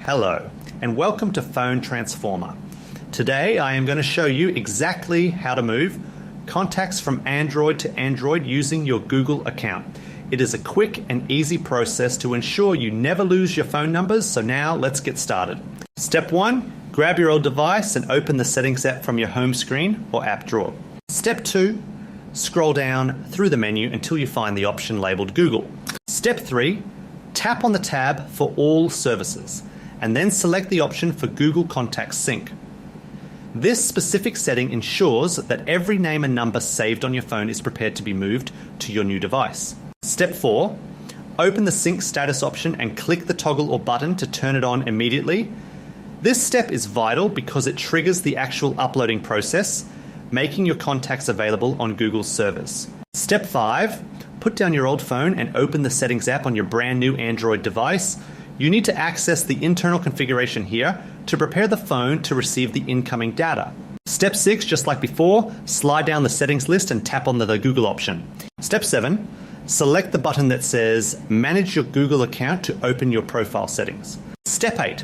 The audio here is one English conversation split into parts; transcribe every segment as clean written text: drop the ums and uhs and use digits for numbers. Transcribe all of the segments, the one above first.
Hello, and welcome to Phone Transformer. Today I am going to show you exactly how to move contacts from Android to Android using your Google account. It is a quick and easy process to ensure you never lose your phone numbers, so now let's get started. Step 1, grab your old device and open the Settings app from your home screen or app drawer. Step 2, scroll down through the menu until you find the option labeled Google. Step 3, tap on the tab for all services, and then select the option for Google Contacts Sync. This specific setting ensures that every name and number saved on your phone is prepared to be moved to your new device. Step 4, open the Sync status option and click the toggle or button to turn it on immediately. This step is vital because it triggers the actual uploading process, making your contacts available on Google's servers. Step 5, put down your old phone and open the Settings app on your brand new Android device. You need to access the internal configuration here to prepare the phone to receive the incoming data. Step 6, just like before, slide down the settings list and tap on the Google option. Step 7, select the button that says Manage your Google account to open your profile settings. Step 8,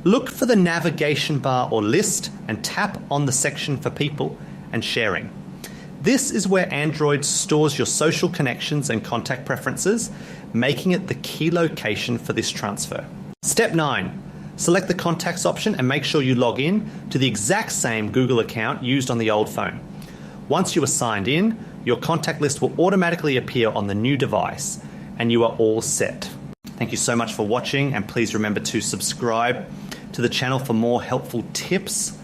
look for the navigation bar or list and tap on the section for people and sharing. This is where Android stores your social connections and contact preferences, making it the key location for this transfer. Step 9, select the contacts option and make sure you log in to the exact same Google account used on the old phone. Once you are signed in, your contact list will automatically appear on the new device and you are all set. Thank you so much for watching, and please remember to subscribe to the channel for more helpful tips